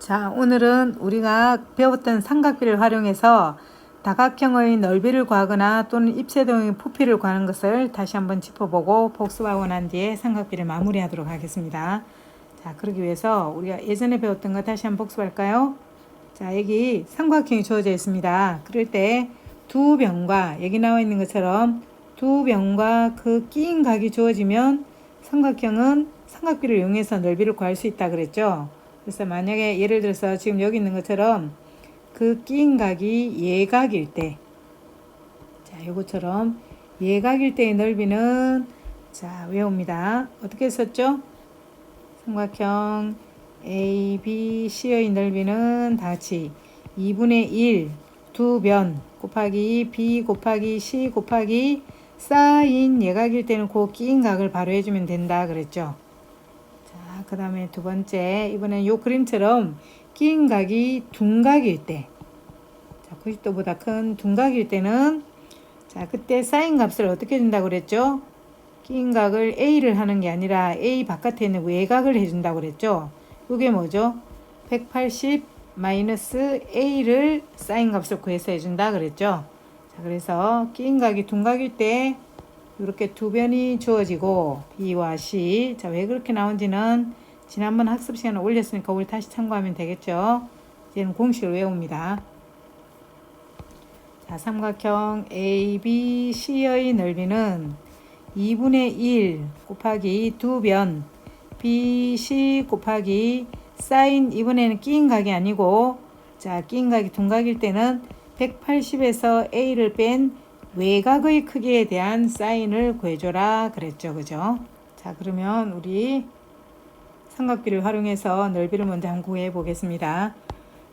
자, 오늘은 우리가 배웠던 삼각비를 활용해서 다각형의 넓이를 구하거나 또는 입체도형의 부피를 구하는 것을 다시 한번 짚어보고 복습하고 난 뒤에 삼각비를 마무리하도록 하겠습니다. 자, 그러기 위해서 우리가 예전에 배웠던 거 다시 한번 복습할까요? 자, 여기 삼각형이 주어져 있습니다. 그럴 때 두 변과 여기 나와 있는 것처럼 두 변과 그 끼인 각이 주어지면 삼각형은 삼각비를 이용해서 넓이를 구할 수 있다 그랬죠. 그래서 만약에 예를 들어서 지금 여기 있는 것처럼 그 끼인 각이 예각일 때, 자, 요것처럼 예각일 때의 넓이는, 자, 외웁니다. 어떻게 썼죠? 삼각형 A, B, C의 넓이는 다 같이 2분의 1 두 변 곱하기 B 곱하기 C 곱하기 사인 예각일 때는 그 끼인 각을 바로 해주면 된다 그랬죠. 자, 그 다음에 두 번째, 이번엔 요 그림처럼 끼인 각이 둔각일 때, 자, 90도보다 큰 둔각일 때는, 자, 그때 사인 값을 어떻게 준다고 그랬죠? 끼인 각을 A를 하는 게 아니라 A 바깥에 있는 외곽을 해준다고 그랬죠. 이게 뭐죠? 180 마이너스 A를 사인 값을 구해서 해준다 그랬죠. 자, 그래서 끼인 각이 둔각일 때 이렇게 두 변이 주어지고 B와 C, 자, 왜 그렇게 나온지는 지난번 학습 시간에 올렸으니까 우리 다시 참고하면 되겠죠. 이제는 공식을 외웁니다. 자, 삼각형 ABC의 넓이는 2분의 1 곱하기 두 변 BC 곱하기 사인, 이번에는 끼인 각이 아니고, 자, 끼인 각이 둔각일 때는 180에서 A를 뺀 외곽의 크기에 대한 사인을 구해줘라 그랬죠. 그죠? 자, 그러면 우리 삼각비를 활용해서 넓이를 먼저 한번 구해 보겠습니다.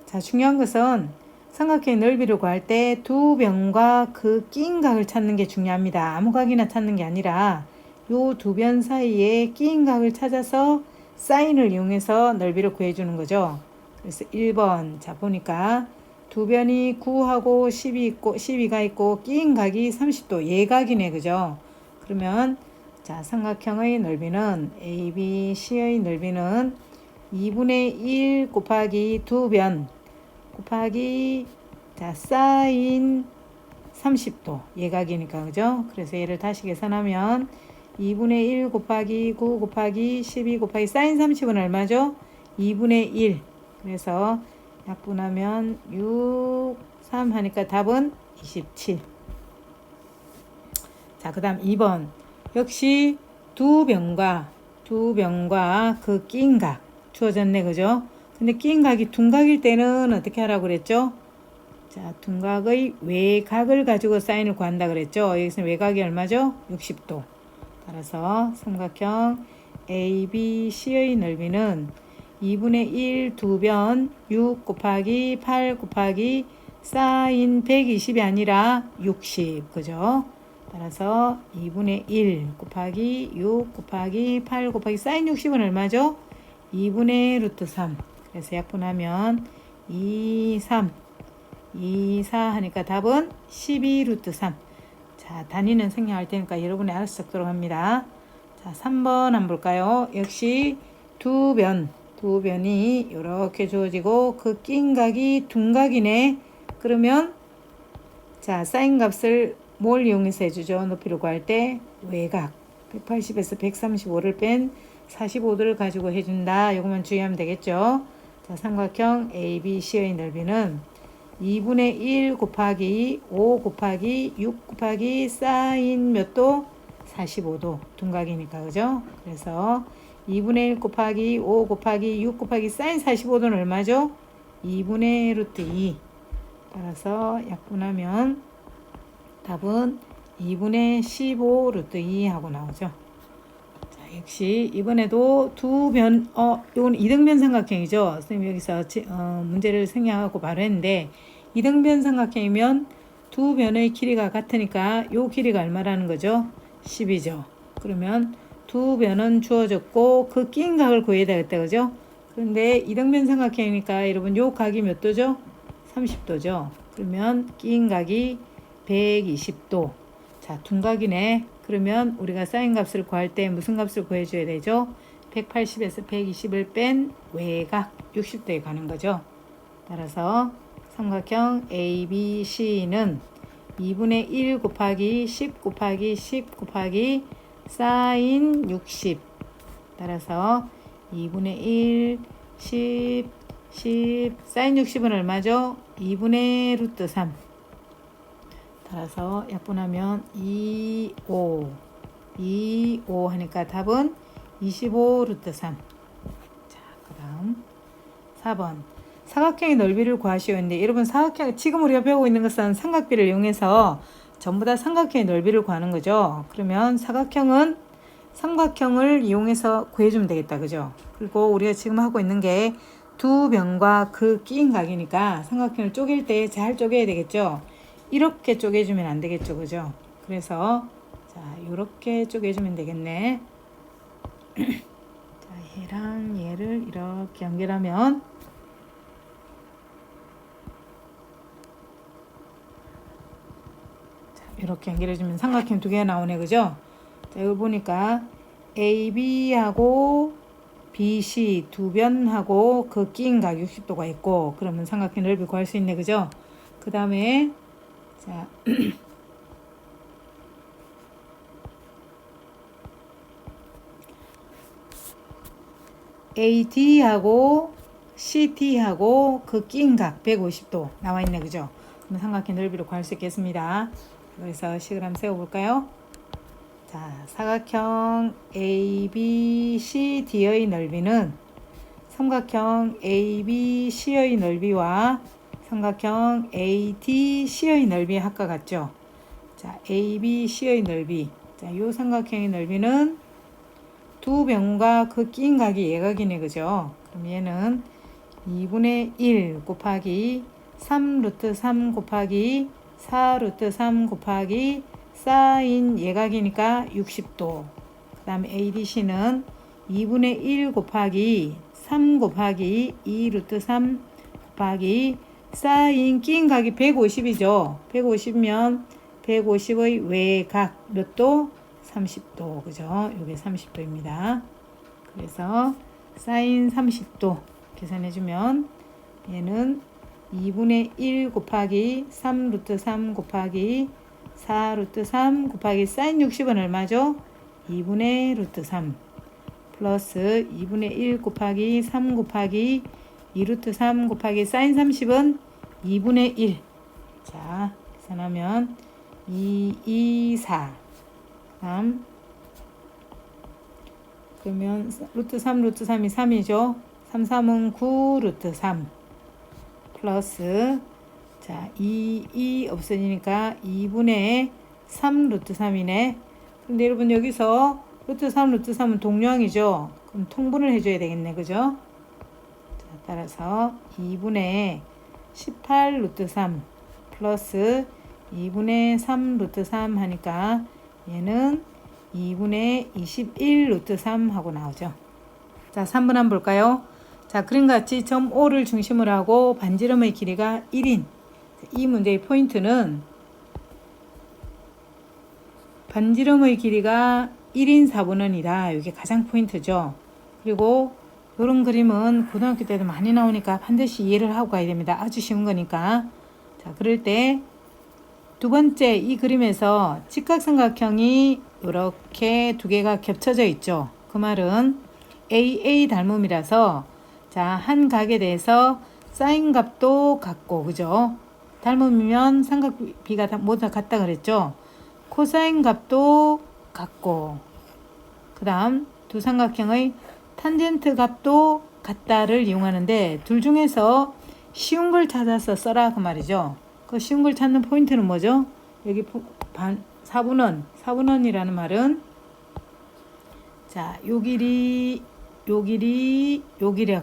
자, 중요한 것은 삼각형의 넓이를 구할 때 두 변과 그 끼인 각을 찾는 게 중요합니다. 아무 각이나 찾는 게 아니라 요 두 변 사이에 끼인 각을 찾아서 사인을 이용해서 넓이를 구해주는 거죠. 그래서 1번, 자, 보니까 두 변이 9하고 12가 있고 끼인 각이 30도 예각이네. 그죠? 그러면 자, 삼각형의 넓이는 ABC의 넓이는 2분의 1 곱하기 두 변 곱하기, 자, 사인 30도 예각이니까. 그죠? 그래서 얘를 다시 계산하면 2분의 1 곱하기 9 곱하기 12 곱하기 사인 30은 얼마죠? 2분의 1. 그래서 약분하면 6, 3 하니까 답은 27. 자, 그 다음 2번. 역시 두 변과 그 끼인 각 주어졌네. 그죠? 근데 끼인 각이 둔각일 때는 어떻게 하라고 그랬죠? 자, 둔각의 외곽을 가지고 사인을 구한다 그랬죠? 여기서 외곽이 얼마죠? 60도. 따라서 삼각형 ABC의 넓이는 2분의 1 두 변 6 곱하기 8 곱하기 사인 120이 아니라 60. 그죠? 따라서 2분의 1 곱하기 6 곱하기 8 곱하기 사인 60은 얼마죠? 2분의 루트 3. 그래서 약분하면 2, 3, 2, 4 하니까 답은 12 루트 3. 자, 단위는 생략할 테니까 여러분이 알아서 적도록 합니다. 자, 3번 한번 볼까요? 역시 두 변이 이렇게 주어지고 그 끼인 각이 둔각이네. 그러면 자, 사인 값을 뭘 이용해서 해주죠? 높이를 구할 때 외곽 180에서 135를 뺀 45도를 가지고 해준다. 이것만 주의하면 되겠죠? 자, 삼각형 ABC의 넓이는 2분의 1 곱하기 5 곱하기 6 곱하기 사인 몇 도? 45도. 둔각이니까. 그죠? 그래서 2분의 1 곱하기 5 곱하기 6 곱하기 사인 45도는 얼마죠? 2분의 루트 2. 따라서 약분하면 답은 2분의 15 루트 2 하고 나오죠. 자, 역시 이번에도 두 변, 이건 이등변 삼각형이죠. 선생님 여기서 문제를 생략하고 바로 했는데, 이등변 삼각형이면 두 변의 길이가 같으니까 요 길이가 얼마라는 거죠? 10이죠. 그러면 두 변은 주어졌고 그 끼인 각을 구해야 되겠다. 그죠? 그런데 이등변 삼각형이니까 여러분 요 각이 몇 도죠? 30도죠. 그러면 끼인 각이 120도. 자, 둔각이네. 그러면 우리가 사인 값을 구할 때 무슨 값을 구해줘야 되죠? 180에서 120을 뺀 외곽 60도에 가는 거죠. 따라서 삼각형 ABC는 2분의 1 곱하기 10 곱하기 10 곱하기 사인 60. 따라서 2분의 1, 10, 10, 사인 60은 얼마죠? 2분의 루트 3. 따라서 약분하면 25. 25 하니까 답은 25 루트 3. 자, 그 다음 4번. 사각형의 넓이를 구하시오인데, 여러분 사각형, 지금 우리가 배우고 있는 것은 삼각비를 이용해서 전부 다 삼각형의 넓이를 구하는 거죠. 그러면 사각형은 삼각형을 이용해서 구해주면 되겠다. 그죠? 그리고 우리가 지금 하고 있는 게 두 변과 그 끼인 각이니까 삼각형을 쪼갤 때 잘 쪼개야 되겠죠. 이렇게 쪼개주면 안 되겠죠. 그죠? 그래서 자, 이렇게 쪼개주면 되겠네. 자, 얘랑 얘를 이렇게 연결하면 이렇게 연결해주면 삼각형 두 개가 나오네. 그죠? 자, 여기 보니까 AB하고 BC 두 변하고 그 끼인 각 60도가 있고, 그러면 삼각형 넓이 구할 수 있네. 그죠? 그 다음에 자 AD하고 CD하고 그 끼인 각 150도 나와 있네. 그죠? 그럼 삼각형 넓이를 구할 수 있겠습니다. 그래서 식을 한번 세워볼까요? 자, 사각형 ABCD의 넓이는 삼각형 ABC의 넓이와 삼각형 ADC의 넓이의 합과 같죠? 자, ABC의 넓이. 자, 이 삼각형의 넓이는 두 변과 그 끼인 각이 예각이네. 그죠? 그럼 얘는 2분의 1 곱하기 3 루트 3 곱하기 4 루트 3 곱하기 사인 예각이니까 60도. 그 다음에 ADC는 2분의 1 곱하기 3 곱하기 2 루트 3 곱하기 사인 끼인 각이 150이죠. 150이면 150의 외각 몇 도? 30도. 그죠? 이게 30도입니다. 그래서 사인 30도 계산해주면 얘는 2분의 1 곱하기 3 루트 3 곱하기 4 루트 3 곱하기 사인 60은 얼마죠? 2분의 루트 3 플러스 2분의 1 곱하기 3 곱하기 2 루트 3 곱하기 사인 30은 2분의 1. 자, 계산하면 2, 2, 4. 다음 그러면 루트 3 루트 3이 3이죠. 3, 3은 9 루트 3 플러스 자, 2 없어지니까 2분의 3 루트 3이네. 근데 여러분 여기서 루트 3 루트 3은 동량이죠. 그럼 통분을 해줘야 되겠네. 그죠? 자, 따라서 2분의 18 루트 3 플러스 2분의 3 루트 3 하니까 얘는 2분의 21 루트 3 하고 나오죠. 자, 3번 한번 볼까요? 자, 그림과 같이 점 O를 중심으로 하고 반지름의 길이가 1인. 이 문제의 포인트는 반지름의 길이가 1인 4분원이다. 이게 가장 포인트죠. 그리고 이런 그림은 고등학교 때도 많이 나오니까 반드시 이해를 하고 가야 됩니다. 아주 쉬운 거니까. 자, 그럴 때 두 번째 이 그림에서 직각삼각형이 이렇게 두 개가 겹쳐져 있죠. 그 말은 AA 닮음이라서 자, 한 각에 대해서 사인 값도 같고, 그죠? 닮음이면 삼각비가 모두 다 같다 그랬죠. 코사인 값도 같고, 그 다음 두 삼각형의 탄젠트 값도 같다를 이용하는데 둘 중에서 쉬운 걸 찾아서 써라 그 말이죠. 그 쉬운 걸 찾는 포인트는 뭐죠? 여기 4분원이라는 말은 자, 요 길이가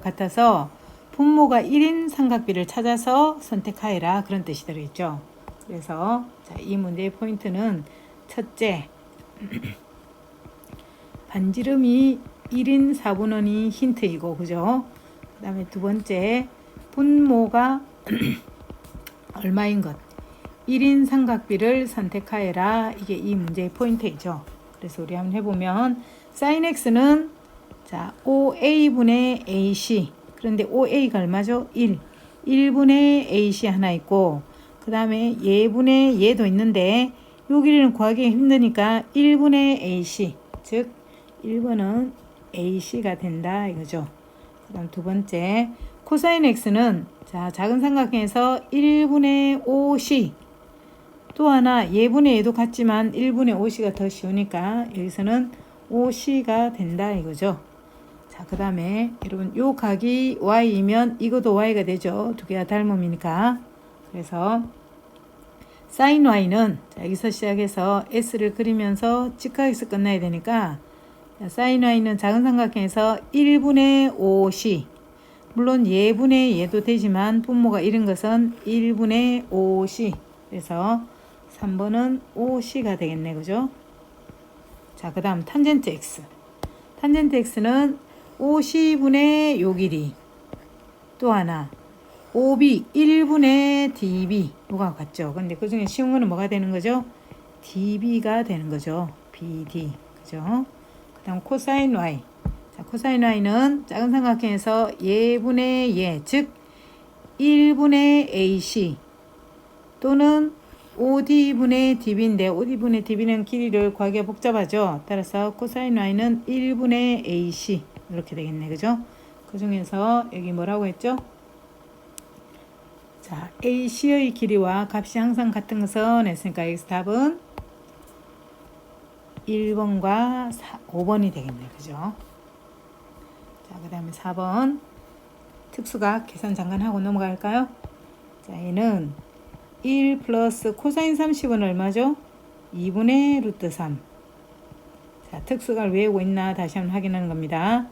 같아서 분모가 1인 삼각비를 찾아서 선택하여라 그런 뜻이 들어있죠. 그래서 자, 이 문제의 포인트는 첫째, 반지름이 1인 4분원이 힌트이고, 그죠? 그 다음에 두 번째, 분모가 얼마인 것. 1인 삼각비를 선택하여라. 이게 이 문제의 포인트이죠. 그래서 우리 한번 해보면, sin x는 자, 5a분의 ac. 그런데 OA가 얼마죠? 1. 1분의 AC 하나 있고 그 다음에 예분의 예도 있는데 요 길이는 구하기 힘드니까 1분의 AC, 즉 1번은 AC가 된다 이거죠. 그 다음 두 번째 코사인 X는 자 작은 삼각형에서 1분의 5C, 또 하나 예분의 예도 같지만 1분의 5C가 더 쉬우니까 여기서는 5C가 된다 이거죠. 자, 그 다음에 여러분 요 각이 Y이면 이것도 Y가 되죠. 두 개가 닮음이니까. 그래서 sin Y는 자, 여기서 시작해서 S를 그리면서 직각에서 끝나야 되니까 자, sin Y는 작은 삼각형에서 1분의 5C, 물론 예분의 예도 되지만 분모가 1인 것은 1분의 5C, 그래서 3번은 5C가 되겠네 그죠? 자, 그 다음 탄젠트 X. 탄젠트 X는 50분의 요 길이, 또 하나 OB 1분의 DB 요가 같죠. 근데 그 중에 쉬운 거는 뭐가 되는 거죠? DB가 되는 거죠. BD 그죠? 그 다음 코사인 Y. 자, 코사인 Y는 작은 삼각형에서 예분의 예, 즉 1분의 AC 또는 OD분의 DB인데 OD분의 DB는 길이를 구하기가 복잡하죠. 따라서 코사인 Y는 1분의 AC 이렇게 되겠네 그죠? 그 중에서 여기 뭐라고 했죠? 자, AC의 길이와 값이 항상 같은 것은 했으니까 여기서 답은 1번과 5번이 되겠네 그죠? 자, 그 다음에 4번 특수각 계산 잠깐 하고 넘어갈까요? 자, 얘는 1 플러스 코사인 30은 얼마죠? 2분의 루트 3. 자, 특수각을 외우고 있나 다시 한번 확인하는 겁니다.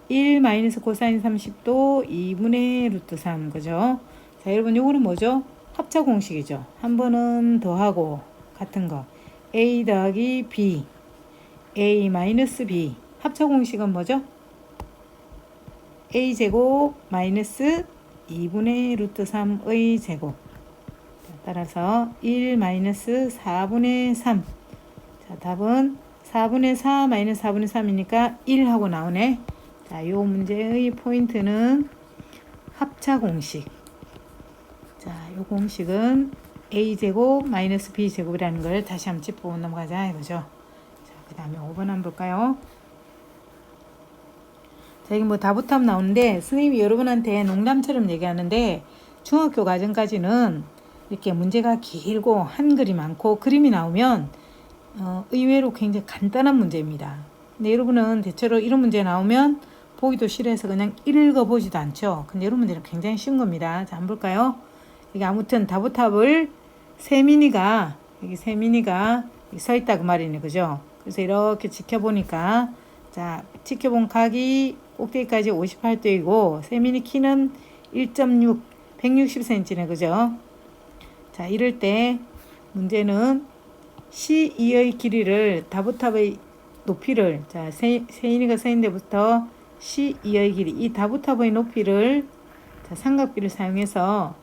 1 마이너스 코사인 30도 2분의 루트 3 그죠? 자, 여러분 요거는 뭐죠? 합차 공식이죠. 한 번은 더하고 같은 거 A 더하기 B, A 마이너스 B. 합차 공식은 뭐죠? A 제곱 마이너스 2분의 루트 3의 제곱. 따라서 1 마이너스 4분의 3. 자, 답은 4분의 4 마이너스 4분의 3이니까 1하고 나오네. 자, 요 문제의 포인트는 합차 공식. 자, 요 공식은 A제곱 마이너스 B제곱이라는 걸 다시 한번 짚고 넘어가자 이거죠. 자, 그 다음에 5번 한번 볼까요? 자, 여기 뭐 다부탑 나오는데 선생님이 여러분한테 농담처럼 얘기하는데 중학교 과정까지는 이렇게 문제가 길고 한글이 많고 그림이 나오면 의외로 굉장히 간단한 문제입니다. 근데 여러분은 대체로 이런 문제 나오면 보기도 싫어해서 그냥 읽어보지도 않죠. 근데 이런 문제는 굉장히 쉬운 겁니다. 자, 한번 볼까요? 여기 아무튼 다부탑을 세민이가 여기 세민이가 서 있다 그 말이네 그죠? 그래서 이렇게 지켜보니까 자, 지켜본 각이 꼭대기까지 58도이고 세민이 키는 1.6 160cm네 그죠? 자, 이럴 때 문제는 C2의 길이를 다부탑의 높이를 자, 세인이가 서 있는 데부터 C2의 길이 이 다부탑의 높이를 자, 삼각비를 사용해서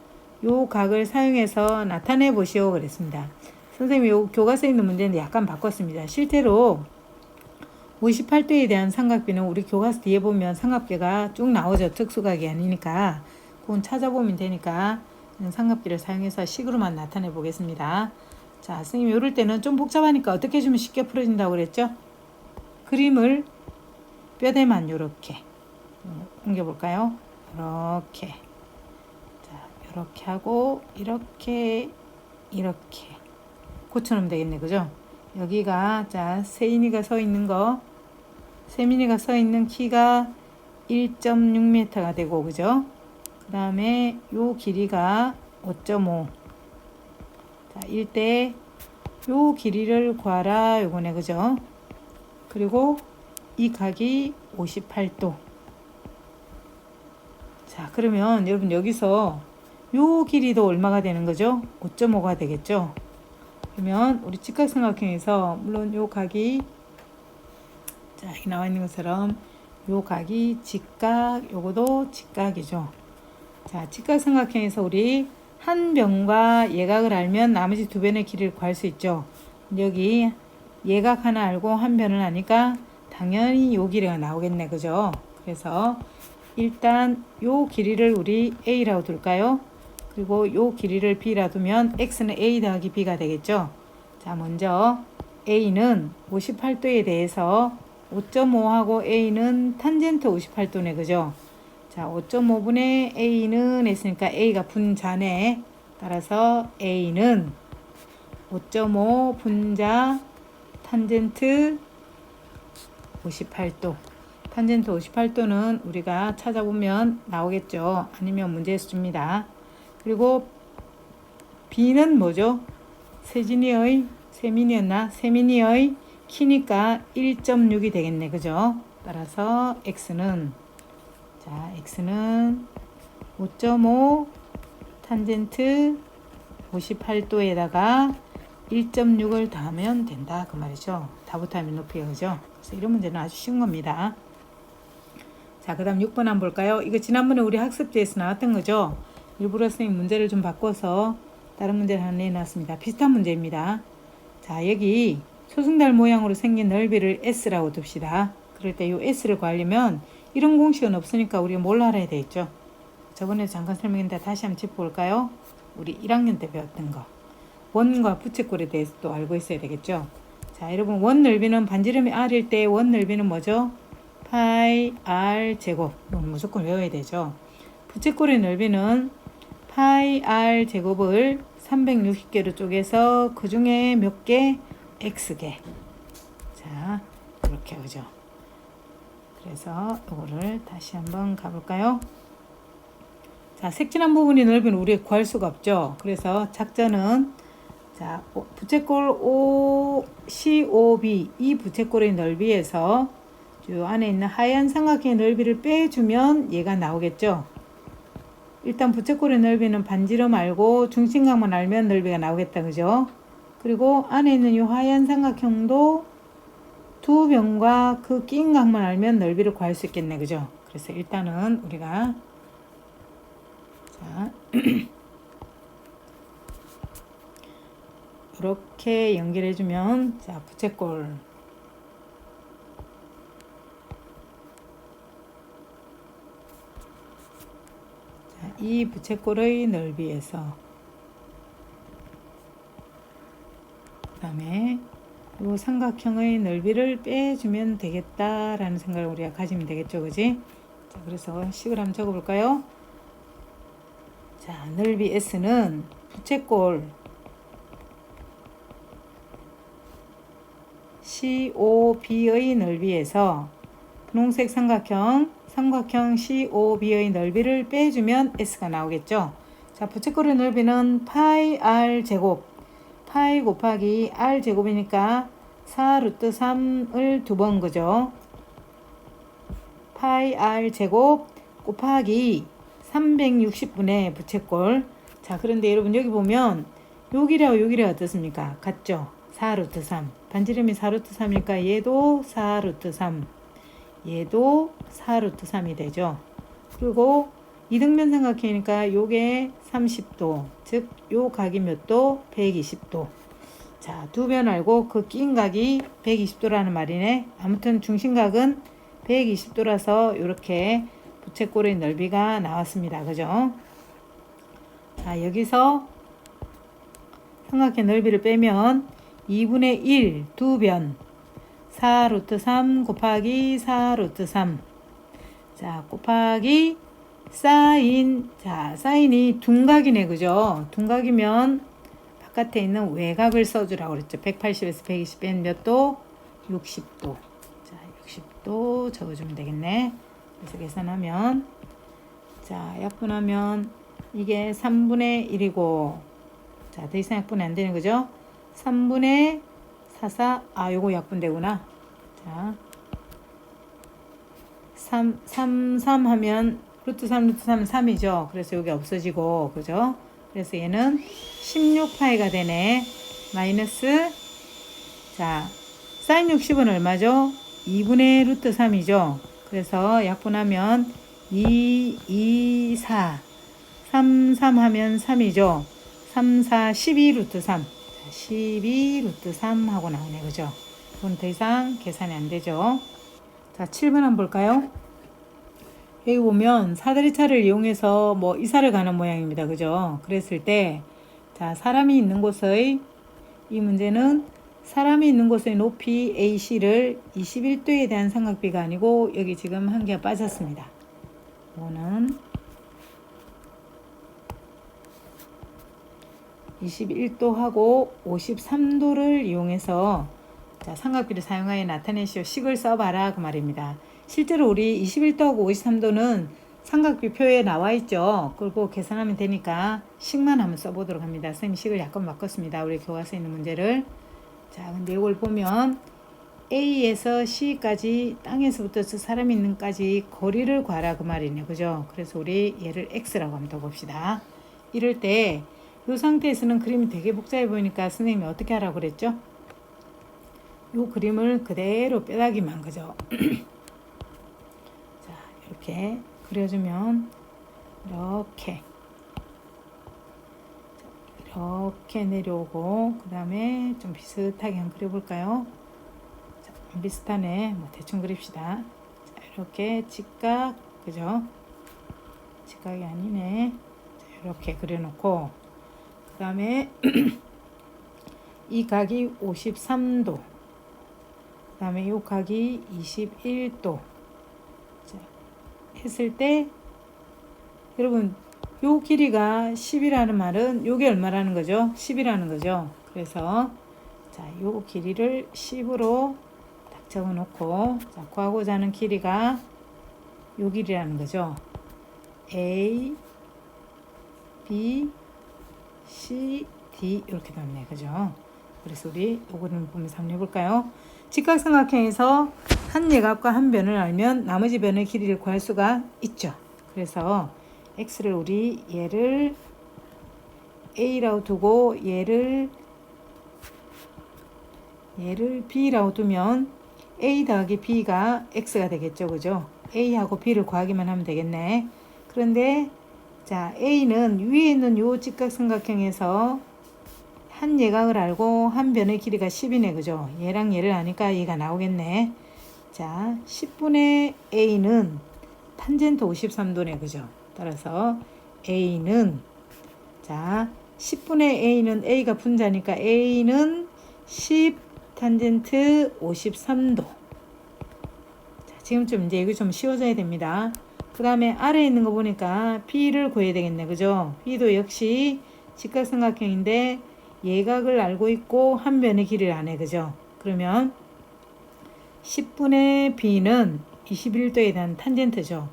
요 각을 사용해서 나타내 보시오 그랬습니다. 선생님이 요 교과서에 있는 문제인데 약간 바꿨습니다. 실제로 58도에 대한 삼각비는 우리 교과서 뒤에 보면 삼각비가 쭉 나오죠. 특수각이 아니니까 그건 찾아보면 되니까 삼각비를 사용해서 식으로만 나타내 보겠습니다. 자, 선생님 이럴 때는 좀 복잡하니까 어떻게 해주면 쉽게 풀어진다고 그랬죠? 그림을 뼈대만 요렇게 옮겨볼까요? 이렇게 자, 이렇게 하고 이렇게 고쳐놓으면 되겠네 그죠? 여기가 자 세민이가 서 있는 키가 1.6m가 되고 그죠? 그 다음에 요 길이가 5.5. 자, 일대 요 길이를 구하라 요거네 그죠? 그리고 이 각이 58도. 자, 그러면 여러분 여기서 요 길이도 얼마가 되는 거죠? 5.5가 되겠죠? 그러면 우리 직각삼각형에서 물론 요 각이 자, 여기 나와 있는 것처럼 요 각이 직각, 요거도 직각이죠. 자, 직각삼각형에서 우리 한 변과 예각을 알면 나머지 두 변의 길이를 구할 수 있죠. 여기 예각 하나 알고 한 변을 아니까 당연히 요 길이가 나오겠네. 그죠? 그래서 일단 요 길이를 우리 A라고 둘까요? 그리고 요 길이를 B라 두면 X는 A 더하기 B가 되겠죠. 자, 먼저 A는 58도에 대해서 5.5하고 A는 탄젠트 58도네, 그죠? 자, 5.5분의 A는 했으니까 A가 분자네. 따라서 A는 5.5 분자 탄젠트 58도. 탄젠트 58도는 우리가 찾아보면 나오겠죠. 아니면 문제에서 줍니다. 그리고 B는 뭐죠? 세민이의 키니까 1.6이 되겠네. 그죠? 따라서 X는 5.5 탄젠트 58도에다가 1.6을 더하면 된다. 그 말이죠. 다부타민 높이가, 그죠? 그래서 이런 문제는 아주 쉬운 겁니다. 자, 그 다음 6번 한번 볼까요? 이거 지난번에 우리 학습지에서 나왔던 거죠? 일부러 선생님 문제를 좀 바꿔서 다른 문제를 하나 내놨습니다. 비슷한 문제입니다. 자, 여기 소승달 모양으로 생긴 넓이를 S라고 둡시다. 그럴 때 이 S를 구하려면 이런 공식은 없으니까 우리가 뭘 알아야 되겠죠? 저번에 잠깐 설명했는데 다시 한번 짚어볼까요? 우리 1학년 때 배웠던 거. 원과 부채꼴에 대해서 또 알고 있어야 되겠죠? 자, 여러분, 원 넓이는 반지름이 R일 때 원 넓이는 뭐죠? 파이 R 제곱. 이건 무조건 외워야 되죠. 부채꼴의 넓이는 파이 R 제곱을 360개로 쪼개서 그 중에 몇 개? X개. 자, 이렇게, 그죠? 그래서 이거를 다시 한번 가볼까요? 자, 색진한 부분의 넓이는 우리가 구할 수가 없죠. 그래서 작전은, 자, 부채꼴 COB, 이 부채꼴의 넓이에서 이 안에 있는 하얀 삼각형의 넓이를 빼주면 얘가 나오겠죠. 일단 부채꼴의 넓이는 반지름 알고 중심각만 알면 넓이가 나오겠다, 그죠? 그리고 안에 있는 이 하얀 삼각형도 두 변과 그 낀 각만 알면 넓이를 구할 수 있겠네, 그죠? 그래서 일단은 우리가 자 이렇게 연결해주면, 자, 부채꼴, 자, 이 부채꼴의 넓이에서 그 다음에 이 삼각형의 넓이를 빼주면 되겠다라는 생각을 우리가 가지면 되겠죠, 그지? 자, 그래서 식을 한번 적어볼까요? 자, 넓이 S는 부채꼴 COB의 넓이에서 분홍색 삼각형 COB의 넓이를 빼주면 S가 나오겠죠. 자, 부채꼴의 넓이는 파이 R 제곱, 파이 곱하기 R 제곱이니까 4 루트 3을 두 번, 그죠? 파이 R 제곱 곱하기 360분의 부채꼴. 자, 그런데 여러분 여기 보면 여기랑 여기랑 어떻습니까? 같죠? 4 루트 3. 반지름이 4 루트 3이니까 얘도 4 루트 3. 얘도 4 루트 3이 되죠. 그리고 이등변 삼각형이니까 요게 30도. 즉, 요 각이 몇 도? 120도. 자, 두 변 알고 그 낀 각이 120도라는 말이네. 아무튼 중심각은 120도라서 이렇게 부채꼴의 넓이가 나왔습니다. 그죠? 자, 여기서 삼각형 넓이를 빼면 2분의 1 두 변 4 루트 3 곱하기 4 루트 3. 자, 곱하기 사인. 자, 사인이 둔각이네, 그죠? 둔각이면 바깥에 있는 외곽을 써주라고 그랬죠. 180에서 120 뺀 몇 도? 60도. 자, 60도 적어주면 되겠네. 그래서 계산하면, 자, 약분하면 이게 3분의 1이고, 자, 더 이상 약분이 안 되는 거죠? 3분의 4, 요거 약분되구나. 자, 3 하면 루트 3 3이죠. 그래서 여기 없어지고, 그죠? 그래서 얘는 16파이가 되네. 마이너스, 자, 사인 60은 얼마죠? 2분의 루트 3이죠. 그래서 약분하면 2, 4, 3 하면 3이죠. 3, 4, 12 루트 3. 12 루트 3 하고 나오네, 그죠? 이건 더 이상 계산이 안 되죠. 자, 7번 한번 볼까요? 여기 보면 사다리차를 이용해서 뭐 이사를 가는 모양입니다. 그죠? 그랬을 때, 자, 사람이 있는 곳의, 이 문제는 사람이 있는 곳의 높이 AC를 21도에 대한 삼각비가 아니고, 여기 지금 한 개가 빠졌습니다. 이거는 21도하고 53도를 이용해서 자, 삼각비를 사용하여 나타내시오. 식을 써봐라. 그 말입니다. 실제로 우리 21도하고 53도는 삼각비 표에 나와 있죠. 그리고 계산하면 되니까 식만 한번 써보도록 합니다. 선생님 식을 약간 바꿨습니다. 우리 교과서에 있는 문제를. 자, 근데 이걸 보면 A에서 C까지 땅에서부터 사람이 있는까지 거리를 구하라 그 말이네요. 그죠? 그래서 우리 얘를 X라고 한번 더 봅시다. 이럴 때 이 상태에서는 그림이 되게 복잡해 보이니까 선생님이 어떻게 하라고 그랬죠? 이 그림을 그대로 빼다기만 그죠? 자, 이렇게 그려주면 이렇게 내려오고 그 다음에 좀 비슷하게 한번 그려볼까요? 자, 비슷하네. 뭐 대충 그립시다. 자, 이렇게 직각 그죠? 직각이 아니네. 자, 이렇게 그려놓고 그 다음에 이 각이 53도 그 다음에 이 각이 21도 자, 했을 때 여러분 요 길이가 10이라는 말은 요게 얼마라는 거죠? 10이라는 거죠. 그래서 자, 요 길이를 10으로 딱 적어 놓고 자, 구하고자 하는 길이가 요 길이라는 거죠. A, B, C, D 이렇게 되었네. 그죠? 그래서 우리 요거를 보면서 한번 해볼까요? 직각삼각형에서 한 예각과 한 변을 알면 나머지 변의 길이를 구할 수가 있죠. 그래서 X를 우리 얘를 A라고 두고 얘를 B라고 두면 A 더하기 B가 X가 되겠죠. 그죠? A하고 B를 구하기만 하면 되겠네. 그런데 자, A는 위에 있는 요 직각삼각형에서 한 예각을 알고 한 변의 길이가 10이네. 그죠? 얘랑 얘를 아니까 얘가 나오겠네. 자, 10분의 A는 탄젠트 53도네. 그죠? 따라서 A는 자, 10분의 A는 A가 분자니까 A는 10 탄젠트 53도. 자, 지금쯤 이제 이거 좀 쉬워져야 됩니다. 그 다음에 아래에 있는 거 보니까 B를 구해야 되겠네. 그죠? B도 역시 직각삼각형인데 예각을 알고 있고 한 변의 길이를 안 해. 그죠? 그러면 10분의 B는 21도에 대한 탄젠트죠.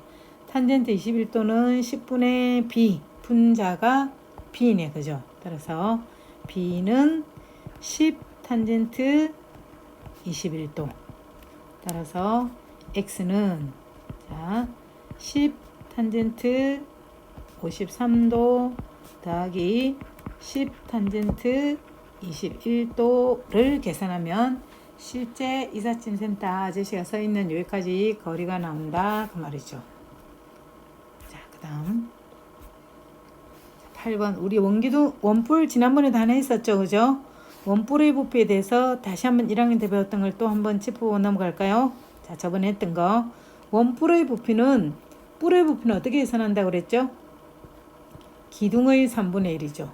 탄젠트 21도는 10분의 B 분자가 B네. 그죠? 따라서 B는 10 탄젠트 21도. 따라서 X는 자 10 탄젠트 53도 더하기 10 탄젠트 21도를 계산하면 실제 이삿짐센터 아저씨가 서 있는 여기까지 거리가 나온다 그 말이죠. 자, 그 다음 8번 우리 원뿔 지난번에도 하나 했었죠. 그죠? 원뿔의 부피에 대해서 다시 한번 1학년 때 배웠던 걸 또 한번 짚어보고 넘어갈까요? 자, 저번에 했던 거 원뿔의 부피는 어떻게 계산한다고 그랬죠? 기둥의 3분의 1이죠.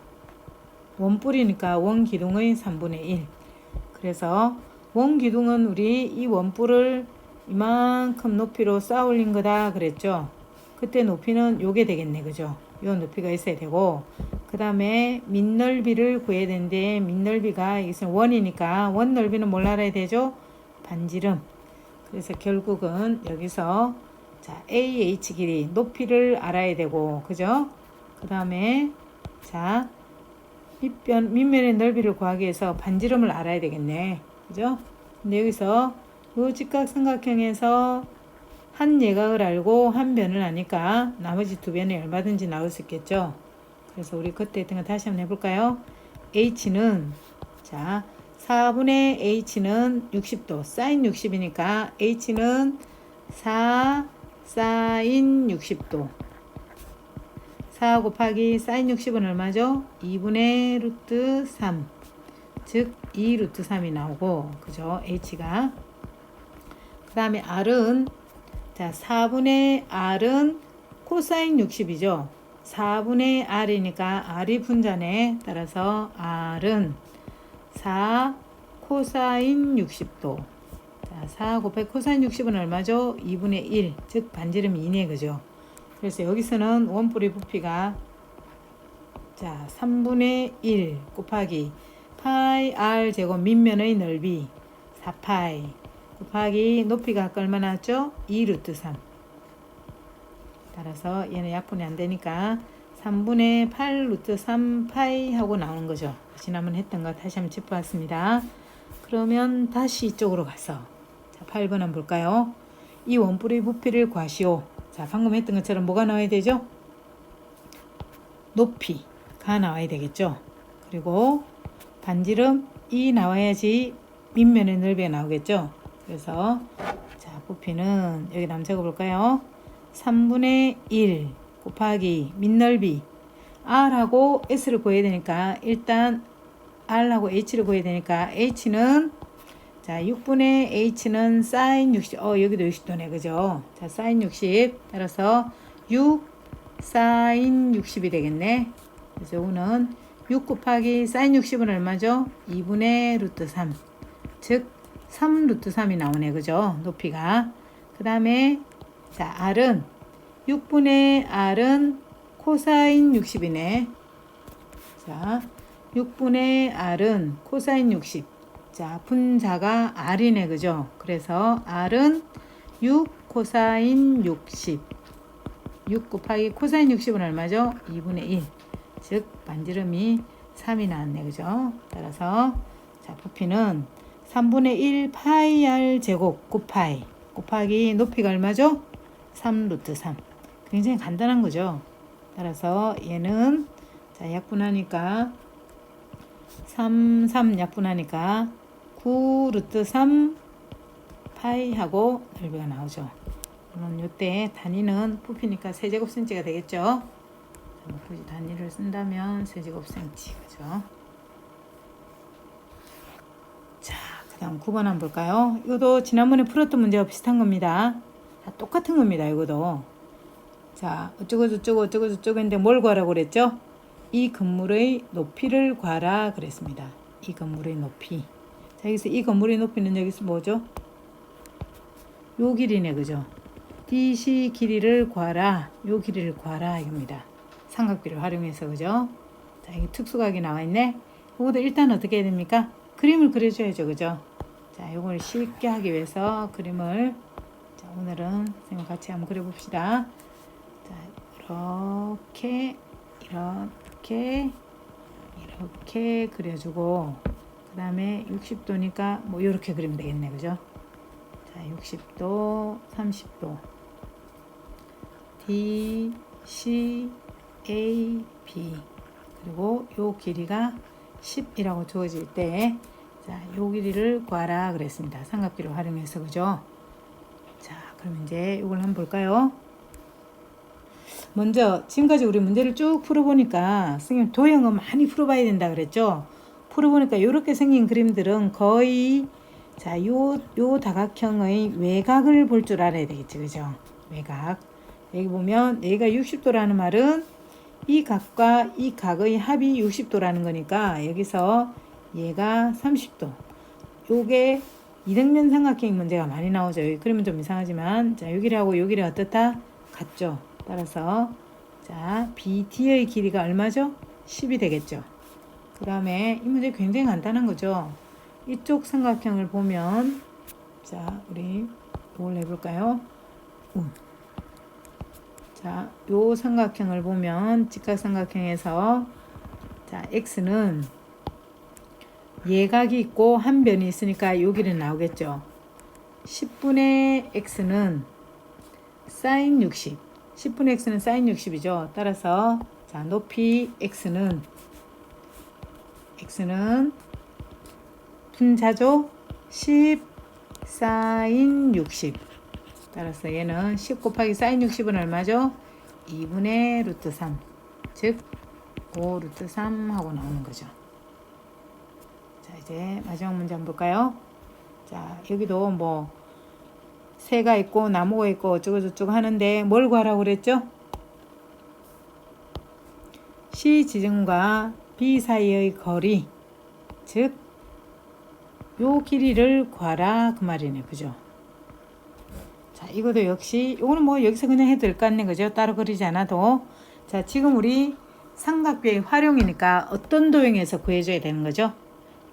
원뿔이니까 원기둥의 3분의 1. 그래서 원기둥은 우리 이 원뿔을 이만큼 높이로 쌓아 올린 거다 그랬죠. 그때 높이는 요게 되겠네. 그죠? 요 높이가 있어야 되고 그 다음에 밑넓이를 구해야 되는데 밑넓이가 이것은 원이니까 원 넓이는 뭘 알아야 되죠? 반지름. 그래서 결국은 여기서 자 AH 길이 높이를 알아야 되고 그죠? 그 다음에 자 밑면의 넓이를 구하기 위해서 반지름을 알아야 되겠네. 그죠? 근데 여기서 요 직각삼각형에서 한 예각을 알고 한 변을 아니까 나머지 두 변이 얼마든지 나올 수 있겠죠. 그래서 우리 그때 했던 거 다시 한번 해볼까요? H는 자 4분의 H는 60도 사인 60이니까 H는 4 사인 60도 4 곱하기 사인 60은 얼마죠? 2분의 루트 3 즉 2 루트 3이 나오고 그죠? H가 그 다음에 R은 자 자, 4분의 R은 코사인 60이죠. 4분의 R이니까 R이 분자네. 따라서 R은 4 코사인 60도. 자, 4 곱하기 코사인 60은 얼마죠? 2분의 1. 즉 반지름 2네. 그죠? 그래서 여기서는 원뿔의 부피가 자, 3분의 1 곱하기 파이 R 제곱 밑면의 넓이 4파이 곱하기 높이가 아까 얼마 나왔죠? 2 루트 3. 따라서 얘는 약분이 안 되니까 3분의 8 루트 3 파이 하고 나오는 거죠. 지난번 했던 거 다시 한번 짚어봤습니다. 그러면 다시 이쪽으로 가서 자, 8번 한번 볼까요? 이 원뿔의 부피를 구하시오. 자, 방금 했던 것처럼 뭐가 나와야 되죠? 높이가 나와야 되겠죠. 그리고 반지름 2 나와야지 밑면의 넓이가 나오겠죠. 그래서 자, 부피는 여기 한번 적어볼까요? 3분의 1 곱하기 밑넓이 R하고 S를 구해야 되니까 일단 R하고 H를 구해야 되니까 H는 자, 6분의 H는 사인 60 여기도 60도네. 그죠? 자, 사인 60 따라서 6 사인 60이 되겠네. 그래서 요거는 6 곱하기 사인 60은 얼마죠? 2분의 루트 3 즉 3 루트 3이 나오네. 그죠? 높이가. 그 다음에 자, R은 6분의 R은 코사인 60이네. 자, 6분의 R은 코사인 60. 자, 분자가 R이네. 그죠? 그래서 R은 6 코사인 60. 6 곱하기 코사인 60은 얼마죠? 2분의 1. 즉 반지름이 3이 나왔네. 그죠? 따라서 자, 부피는 3분의 1 파이 R 제곱 9파이 곱하기 높이가 얼마죠? 3 루트 3. 굉장히 간단한 거죠. 따라서 얘는 자, 약분하니까 3 약분하니까 9 루트 3 파이 하고 넓이가 나오죠. 물론 이때 단위는 부피니까 세제곱센치가 되겠죠. 굳이 단위를 쓴다면 세제곱센치. 그죠? 자, 그 다음 9번 한번 볼까요? 이것도 지난번에 풀었던 문제와 비슷한 겁니다. 다 똑같은 겁니다. 이것도. 자, 어쩌고 했는데 뭘 구하라고 그랬죠? 이 건물의 높이를 구하라 그랬습니다. 이 건물의 높이. 자, 여기서 이 건물의 높이는 여기서 뭐죠? 요 길이네. 그죠? DC 길이를 구하라. 요 길이를 구하라 이겁니다. 삼각비를 활용해서. 그죠? 자, 여기 특수각이 나와 있네. 이것도 일단 어떻게 해야 됩니까? 그림을 그려줘야죠. 그죠? 자, 요걸 쉽게 하기 위해서 그림을 자, 오늘은 선생님 같이 한번 그려봅시다. 자, 이렇게 그려주고 그 다음에 60도니까 뭐 이렇게 그리면 되겠네. 그죠? 자, 60도 30도 D, C, A, B 그리고 요 길이가 10이라고 주어질 때 자, 요 길이를 구하라 그랬습니다. 삼각비를 활용해서. 그죠? 자, 그럼 이제 이걸 한번 볼까요? 먼저 지금까지 우리 문제를 쭉 풀어보니까 선생님 도형은 많이 풀어봐야 된다 그랬죠? 풀어보니까 이렇게 생긴 그림들은 거의 자, 요 다각형의 외곽을 볼 줄 알아야 되겠죠. 그죠? 외곽. 여기 보면 얘가 60도라는 말은 이 각과 이 각의 합이 60도라는 거니까 여기서 얘가 30도. 요게 이등변 삼각형 문제가 많이 나오죠. 여기 그림은 좀 이상하지만 자, 여기하고 여기를 어떻다? 같죠. 따라서 자, BD의 길이가 얼마죠? 10이 되겠죠. 그 다음에 이 문제 굉장히 간단한 거죠. 이쪽 삼각형을 보면 자, 우리 뭘 해볼까요? 자, 요 삼각형을 보면 직각삼각형에서 자, x는 예각이 있고 한 변이 있으니까 여기는 나오겠죠. 10분의 x는 사인 60. 10분의 x는 사인 60이죠. 따라서 자, 높이 x는 분자죠. 10 사인 60. 따라서 얘는 10 곱하기 사인 60은 얼마죠? 2분의 루트 3. 즉 5 루트 3 하고 나오는 거죠. 자, 이제 마지막 문제 한번 볼까요? 자, 여기도 뭐 새가 있고 나무가 있고 어쩌고저쩌고 하는데 뭘 구하라고 그랬죠? C 지점과 B 사이의 거리, 즉 요 길이를 구하라 그 말이네. 그죠? 자, 이것도 역시 요거는 뭐 여기서 그냥 해도 될 것 같네. 그죠? 따로 그리지 않아도. 자, 지금 우리 삼각비의 활용이니까 어떤 도형에서 구해줘야 되는 거죠?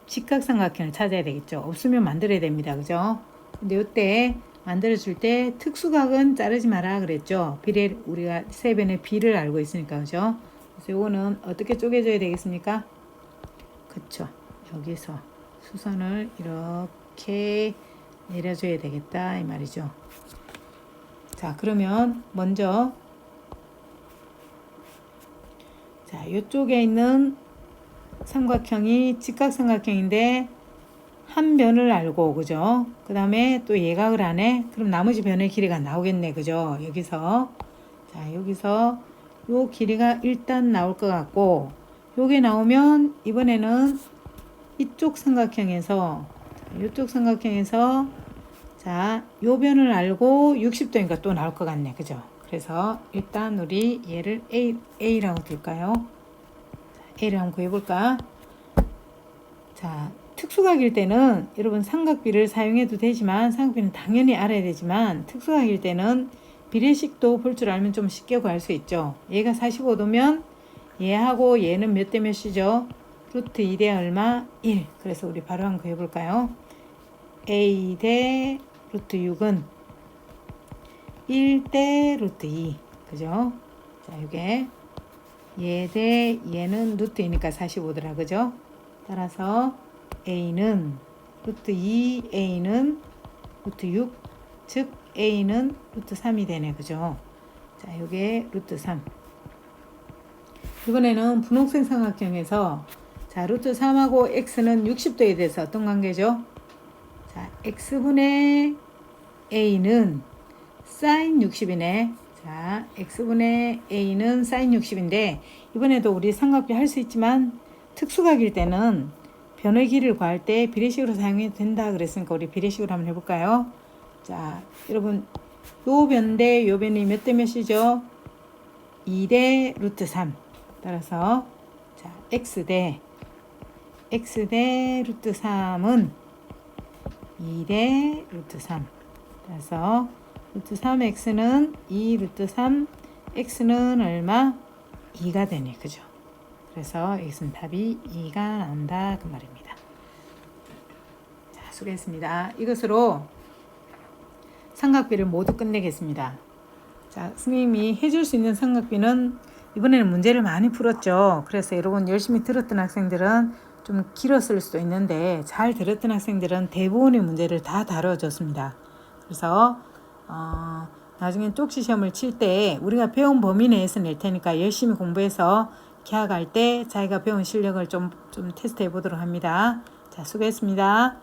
직각삼각형을 찾아야 되겠죠. 없으면 만들어야 됩니다. 그죠? 근데 이때 만들어줄 때 특수각은 자르지 마라 그랬죠. 비례, 우리가 세변의 비를 알고 있으니까. 그죠? 그래서 요거는 어떻게 쪼개줘야 되겠습니까? 그쵸. 여기서 수선을 이렇게 내려줘야 되겠다 이 말이죠. 자, 그러면 먼저 자, 이쪽에 있는 삼각형이 직각삼각형인데 한 변을 알고, 그죠? 그 다음에 또 예각을 안 해? 그럼 나머지 변의 길이가 나오겠네. 그죠? 여기서 자, 여기서 요 길이가 일단 나올 것 같고, 요게 나오면 이번에는 이쪽 삼각형에서 이쪽 삼각형에서 자, 요 변을 알고 60도니까 또 나올 것 같네. 그죠? 그래서 일단 우리 얘를 A라고 둘까요? A를 한번 구해볼까? 자, 특수각일 때는 여러분 삼각비를 사용해도 되지만 삼각비는 당연히 알아야 되지만 특수각일 때는 비례식도 볼 줄 알면 좀 쉽게 구할 수 있죠. 얘가 45도면 얘하고 얘는 몇 대 몇이죠? 루트 2대 얼마? 1. 그래서 우리 바로 한번 구해볼까요? A 대 루트 6은 1 대 루트 2. 그죠? 자, 이게 얘 대 얘는 루트 2니까 45도라. 그죠? 따라서 A는 루트 2, A는 루트 6, 즉 A는 루트 3이 되네. 그죠? 자, 이게 루트 3. 이번에는 분홍색 삼각형에서 자, 루트 3하고 X는 60도에 대해서 어떤 관계죠? 자, X분의 A는 사인 60이네. 자, X분의 A는 사인 60인데 이번에도 우리 삼각비 할 수 있지만 특수각일 때는 변의 길이를 구할 때 비례식으로 사용해도 된다 그랬으니까 우리 비례식으로 한번 해볼까요? 자, 여러분 요 변 대 요 변이 몇 대 몇이죠? 2 대 루트 3. 따라서 자, X 대 루트 3은 2 대 루트 3. 따라서 루트 3x는 2 루트 3 x는 얼마? 2가 되네. 그죠? 그래서 x는 답이 2가 나온다 그 말입니다. 자, 수고했습니다. 이것으로 삼각비를 모두 끝내겠습니다. 자, 선생님이 해줄 수 있는 삼각비는 이번에는 문제를 많이 풀었죠. 그래서 여러분 열심히 들었던 학생들은 좀 길었을 수도 있는데 잘 들었던 학생들은 대부분의 문제를 다 다뤄줬습니다. 그래서 나중에 쪽지 시험을 칠 때 우리가 배운 범위 내에서 낼 테니까 열심히 공부해서 개학할 때 자기가 배운 실력을 좀 테스트 해보도록 합니다. 자, 수고했습니다.